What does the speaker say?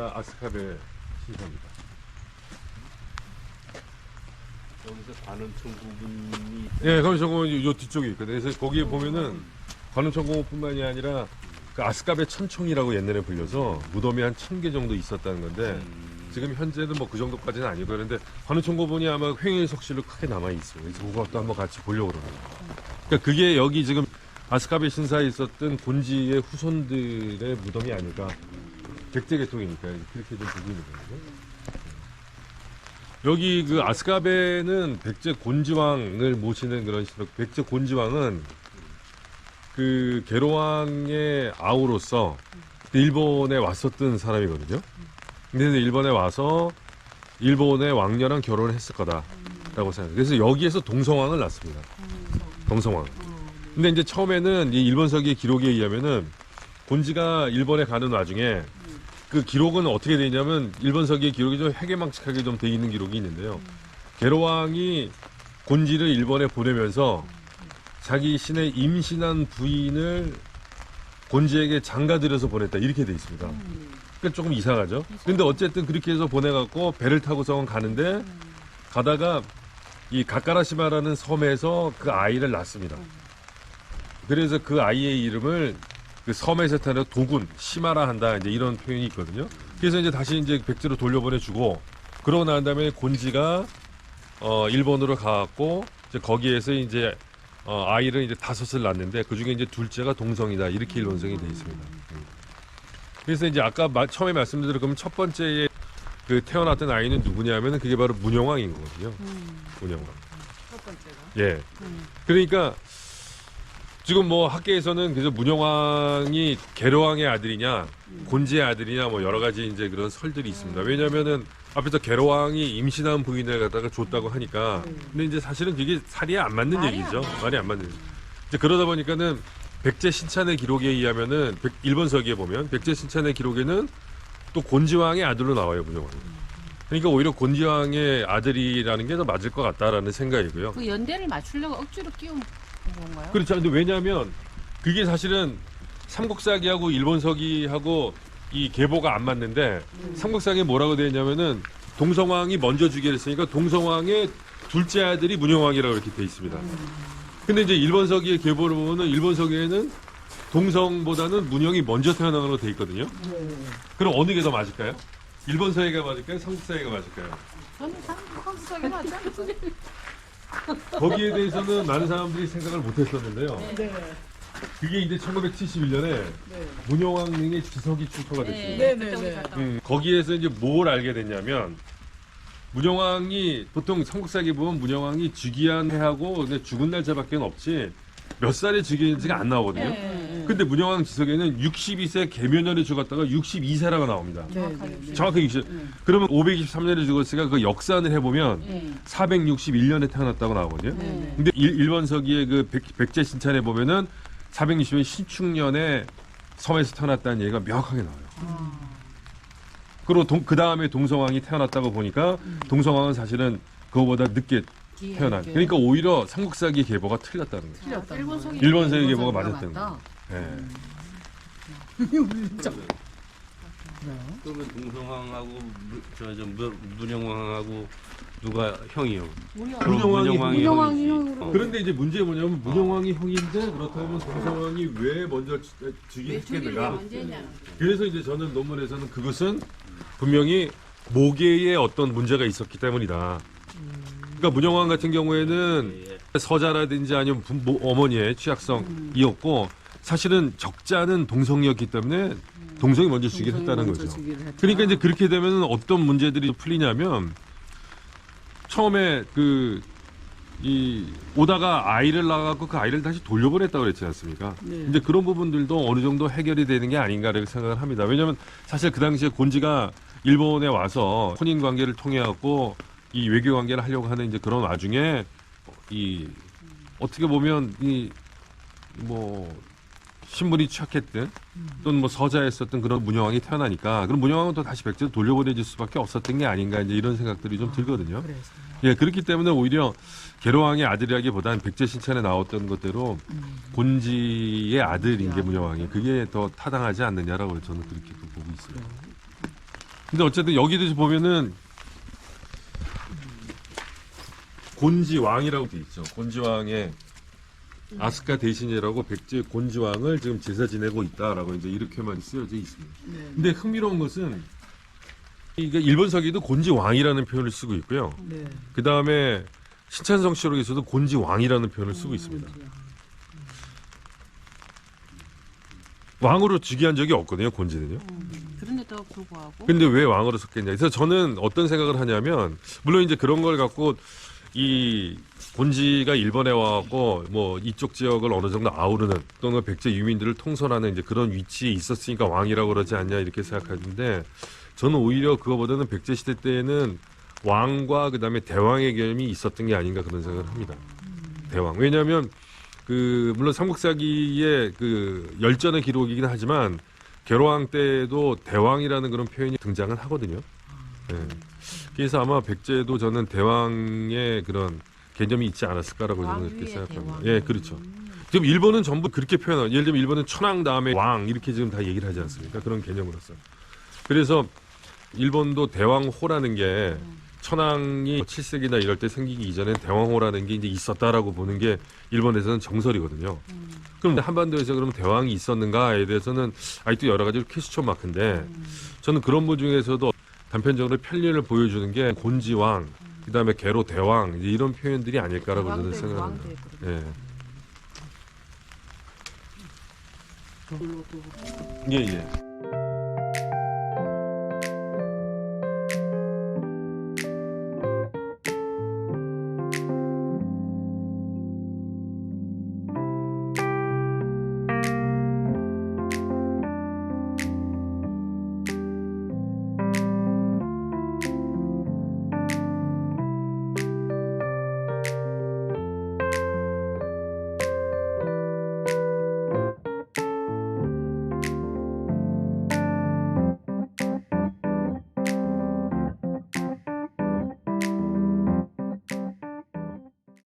여기가 아스카베 신사입니다. 여기서 관음천국이 예, 관음천공은 요 뒤쪽에 있거든요. 그래서 거기에 보면은 관음천공뿐만이 아니라 그 아스카베 천총이라고 옛날에 불려서 무덤이 한 1000개 정도 있었다는 건데 지금 현재는 뭐 그 정도까지는 아니고 그런데 관음천공분이 아마 횡일석실로 크게 남아 있어요. 그래서 그것도 한번 같이 보려고 그러는 거예요. 그러니까 그게 여기 지금 아스카베 신사에 있었던 곤지의 후손들의 무덤이 아닐까. 백제계통이니까 그렇게 좀 보고 있는 거예요. 여기 그 아스카베는 백제 곤지왕을 모시는 그런 식으로 백제 곤지왕은 그 계로왕의 아우로서 일본에 왔었던 사람이거든요. 근데 일본에 와서 일본의 왕녀랑 결혼을 했을 거다라고 생각해요. 그래서 여기에서 동성왕을 낳습니다. 동성왕. 근데 이제 처음에는 이 일본서기의 기록에 의하면은 곤지가 일본에 가는 와중에 그 기록은 어떻게 돼 있냐면 일본서기의 기록이 좀 해괴망측하게 좀 돼 있는 기록이 있는데요. 계로왕이 곤지를 일본에 보내면서 자기 신의 임신한 부인을 곤지에게 장가들여서 보냈다 이렇게 돼 있습니다. 그러니까 조금 이상하죠. 근데 어쨌든 그렇게 해서 보내갖고 배를 타고서 가는데 가다가 이 가까라시마라는 섬에서 그 아이를 낳습니다. 그래서 그 아이의 이름을 그 섬에서 타는 도군, 시마라 한다, 이제 이런 표현이 있거든요. 그래서 이제 다시 이제 백제로 돌려보내주고, 그러고 난 다음에 곤지가, 일본으로 가갖고, 이제 거기에서 이제, 아이를 이제 5을 낳는데, 그 중에 이제 둘째가 동성이다. 이렇게 일본성이 돼 있습니다. 그래서 이제 아까 처음에 말씀드린 그러면 첫 번째에 그 태어났던 아이는 누구냐면은 그게 바로 문영왕인 거거든요. 문영왕. 첫 번째가. 예. 그러니까, 지금 뭐 학계에서는 그래서 문영왕이 계로왕의 아들이냐 곤지의 아들이냐 뭐 여러 가지 이제 그런 설들이 있습니다. 왜냐면은 앞에서 계로왕이 임신한 부인을 갖다가 줬다고 하니까 근데 이제 사실은 그게 살이 안 맞는 얘기죠. 말이 안 맞는. 이제 그러다 보니까는 백제 신찬의 기록에 의하면은 일본서기에 보면 백제 신찬의 기록에는 또 곤지왕의 아들로 나와요, 문영왕이. 그러니까 오히려 곤지왕의 아들이라는 게 더 맞을 것 같다라는 생각이고요. 그 연대를 맞추려고 억지로 끼운 건가요? 그렇죠. 근데 왜냐하면 그게 사실은 삼국사기하고 일본서기하고 이 계보가 안 맞는데 삼국사기에 뭐라고 되어 있냐면은 동성왕이 먼저 주게 했으니까 동성왕의 둘째 아들이 문영왕이라고 이렇게 돼 있습니다. 근데 이제 일본서기의 계보를 보면은 일본서기에는 동성보다는 문영이 먼저 태어난 걸로 돼 있거든요. 그럼 어느 게 더 맞을까요? 일본서기가 맞을까요? 삼국사기가 맞을까요? 저는 삼국사기 맞지 않을까요? 거기에 대해서는 많은 사람들이 생각을 못 했었는데요. 네. 그게 이제 1971년에 문영왕릉의 지석이 출토가 됐습니다. 네, 네, 네. 거기에서 이제 뭘 알게 됐냐면 문영왕이 보통 삼국사기 보면 문영왕이 즉위한 해하고 근데 죽은 날짜밖에 없지 몇 살에 즉위했는지가 안 나오거든요. 근데 문영왕 지석에는 62세 계묘년에 죽었다가 62세라고 나옵니다. 정확하게 60. 그러면 523년에 죽었으니까 그 역산을 해보면 461년에 태어났다고 나오거든요. 근데 일본서기의 그 백제 신찬에 보면은 460년 신축년에 섬에서 태어났다는 얘기가 명확하게 나와요. 그리고 그 다음에 동성왕이 태어났다고 보니까 동성왕은 사실은 그거보다 늦게 태어난. 그러니까 오히려 삼국사기 계보가 틀렸다는 거죠. 일본서기 계보가 맞았다는 거죠. 그러면 동성왕하고 문영왕하고 누가 형이요? 문영왕이 형이지. 그런데 이제 문제가 뭐냐면 문영왕이 형인데 그렇다면 동성왕이 왜 먼저 즉위했겠는가? 그래서 이제 저는 논문에서는 그것은 분명히 모계에 어떤 문제가 있었기 때문이다. 그러니까 문영왕 같은 경우에는 서자라든지 아니면 어머니의 취약성이었고 사실은 적자는 동성이었기 때문에 동성이 먼저 즉위를 했다는 거죠. 그러니까 이제 그렇게 되면 어떤 문제들이 풀리냐면 처음에 오다가 아이를 낳아갖고 그 아이를 다시 돌려보냈다고 그랬지 않습니까? 이제 그런 부분들도 어느 정도 해결이 되는 게 아닌가라고 생각을 합니다. 왜냐하면 사실 그 당시에 곤지가 일본에 와서 혼인 관계를 통해 갖고 이 외교 관계를 하려고 하는 이제 그런 와중에 어떻게 보면 신분이 취약했든 또는 뭐 서자였었던 그런 문영왕이 태어나니까 그럼 문영왕은 또 다시 백제로 돌려보내질 수밖에 없었던 게 아닌가 이제 이런 생각들이 좀 들거든요. 예, 그렇기 때문에 오히려 계로왕의 아들이라기보다는 백제 신찬에 나왔던 것대로 곤지의 아들인 게 문영왕이 그게 더 타당하지 않느냐라고 저는 그렇게 보고 있습니다. 근데 어쨌든 여기도 보면은 곤지왕이라고 돼 있죠. 곤지왕의 아스카 대신이라고 백제 곤지왕을 지금 제사 지내고 있다라고 이제 이렇게만 쓰여져 있습니다. 네. 근데 흥미로운 것은 이게 일본서기도 곤지왕이라는 표현을 쓰고 있고요. 네. 그 다음에 신찬성시록에서도 곤지왕이라는 표현을 쓰고 있습니다. 왕으로 즉위한 적이 없거든요, 곤지는요. 그런데도 불구하고. 근데 왜 왕으로 썼겠냐. 그래서 저는 어떤 생각을 하냐면, 물론 이제 그런 걸 갖고 이 곤지가 일본에 와갖고 뭐 이쪽 지역을 어느 정도 아우르는 또는 백제 유민들을 통솔하는 이제 그런 위치에 있었으니까 왕이라고 그러지 않냐 이렇게 생각하는데, 저는 오히려 그거보다는 백제 시대 때에는 왕과 그다음에 대왕의 개념이 있었던 게 아닌가 그런 생각을 합니다. 대왕. 왜냐하면 그 물론 삼국사기의 그 열전의 기록이긴 하지만 계로왕 때도 대왕이라는 그런 표현이 등장을 하거든요. 예. 그래서 아마 백제도 저는 대왕의 그런 개념이 있지 않았을까라고 저는 그렇게 왕위의 생각합니다. 대왕. 예, 그렇죠. 지금 일본은 전부 그렇게 표현하고, 예를 들면 일본은 천황 다음에 왕 이렇게 지금 다 얘기를 하지 않습니까? 그런 개념으로서. 그래서 일본도 대왕호라는 게 천황이 7세기나 이럴 때 생기기 이전에 대왕호라는 게 이제 있었다라고 보는 게 일본에서는 정설이거든요. 그럼 한반도에서 그럼 대왕이 있었는가에 대해서는 아직도 여러 가지 퀘스천 마크인데, 저는 그런 분 중에서도 단편적으로 편리를 보여주는 게 곤지왕, 그다음에 계로 대왕 이제 이런 표현들이 아닐까라고 저는 생각합니다. 예. 예, 예.